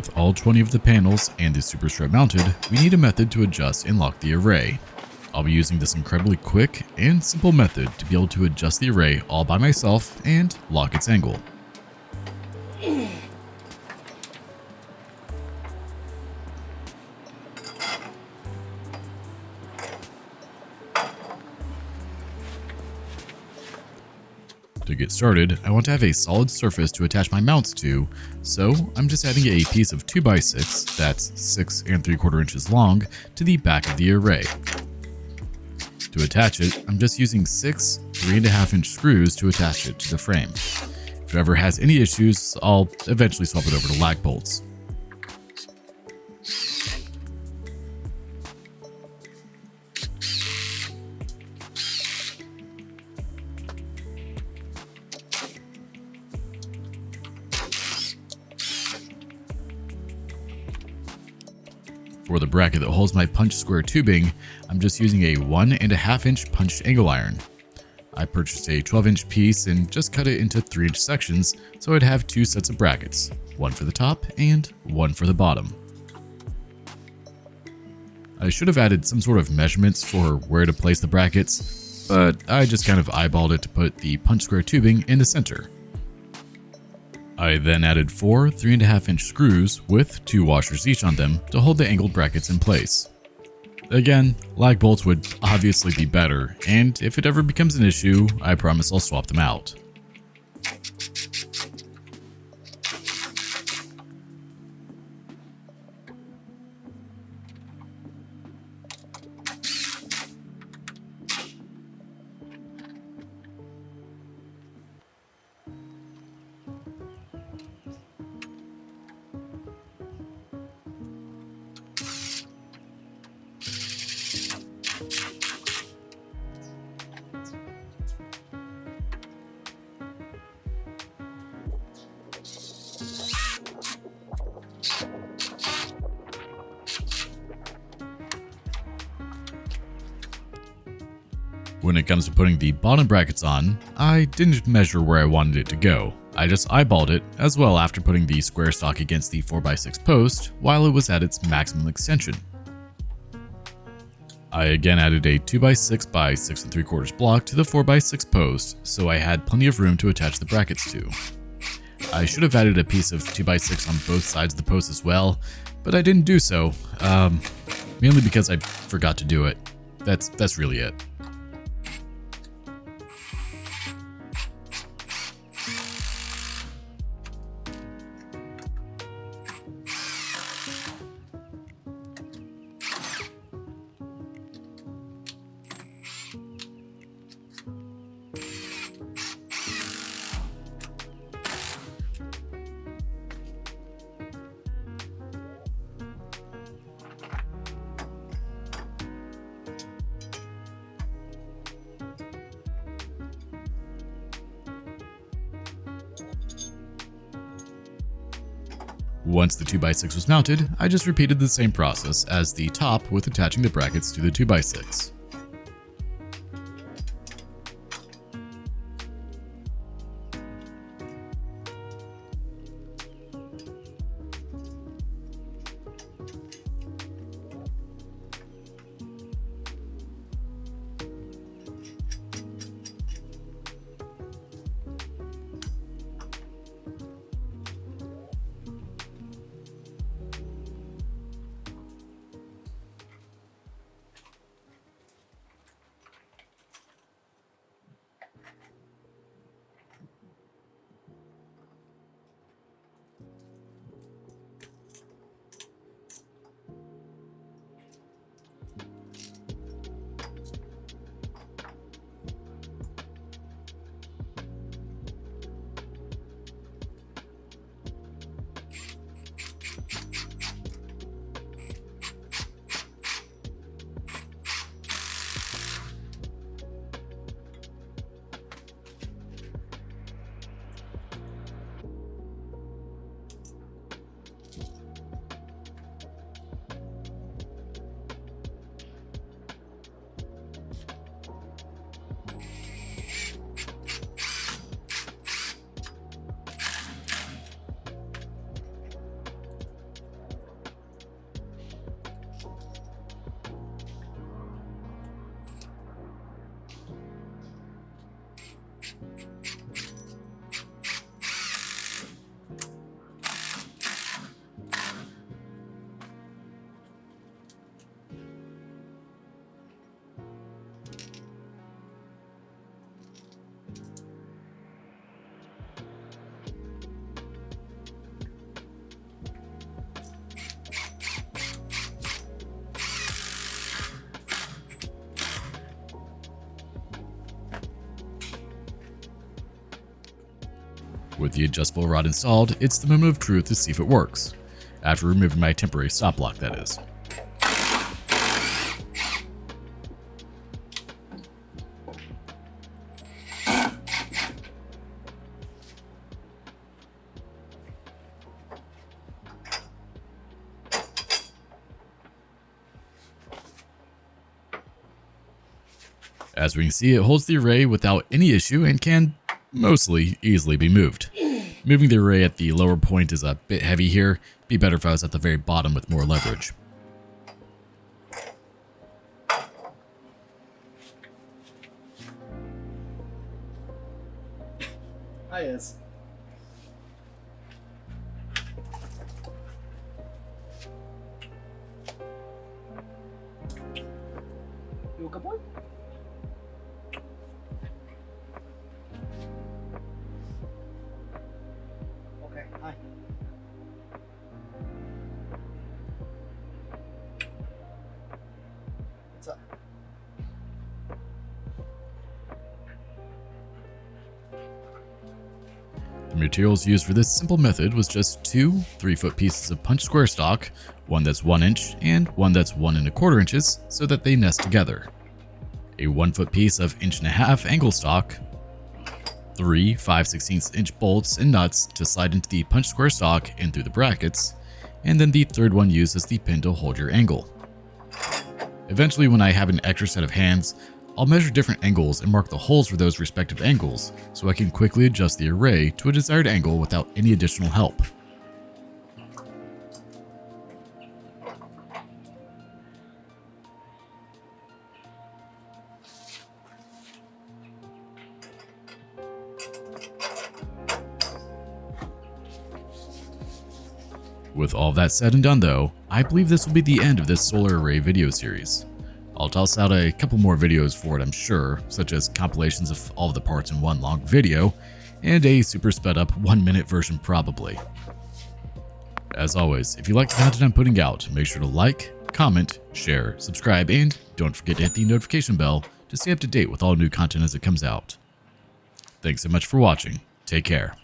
with all 20 of the panels and the superstrap mounted, we need a method to adjust and lock the array. I'll be using this incredibly quick and simple method to be able to adjust the array all by myself and lock its angle. To get started, I want to have a solid surface to attach my mounts to, so I'm just adding a piece of 2x6 that's 6 3/4 inches long to the back of the array. To attach it, I'm just using 6 3.5-inch screws to attach it to the frame. If it ever has any issues, I'll eventually swap it over to lag bolts. For the bracket that holds my punch square tubing, I'm just using a 1.5-inch punched angle iron. I purchased a 12-inch piece and just cut it into 3-inch sections so I'd have 2 sets of brackets, one for the top and one for the bottom. I should have added some sort of measurements for where to place the brackets, but I just kind of eyeballed it to put the punch square tubing in the center. I then added 4 3.5-inch screws with 2 washers each on them to hold the angled brackets in place. Again, lag bolts would obviously be better, and if it ever becomes an issue, I promise I'll swap them out. When it comes to putting the bottom brackets on, I didn't measure where I wanted it to go. I just eyeballed it as well after putting the square stock against the 4x6 post while it was at its maximum extension. I again added a 2x6 by 6 3/4 block to the 4x6 post so I had plenty of room to attach the brackets to. I should have added a piece of 2x6 on both sides of the post as well, but I didn't do so, mainly because I forgot to do it. That's really it. Once the 2x6 was mounted, I just repeated the same process as the top with attaching the brackets to the 2x6. With the adjustable rod installed, it's the moment of truth to see if it works. After removing my temporary stop block, that is. As we can see, it holds the array without any issue and can mostly easily be moved. Moving the array at the lower point is a bit heavy here. Be better if I was at the very bottom with more leverage. Hi, yes. You a good boy? Okay, hi. What's up? The materials used for this simple method was just two 3-foot pieces of punch square stock, one that's 1 inch and one that's 1 1/4 inches, so that they nest together. A 1-foot piece of 1.5 inch angle stock, 3 5/16 inch bolts and nuts to slide into the punch square stock and through the brackets, and then the third one used as the pin to hold your angle. Eventually, when I have an extra set of hands, I'll measure different angles and mark the holes for those respective angles so I can quickly adjust the array to a desired angle without any additional help. With all that said and done though, I believe this will be the end of this solar array video series. I'll toss out a couple more videos for it, I'm sure, such as compilations of all of the parts in one long video, and a super sped up 1-minute version probably. As always, if you like the content I'm putting out, make sure to like, comment, share, subscribe, and don't forget to hit the notification bell to stay up to date with all new content as it comes out. Thanks so much for watching. Take care.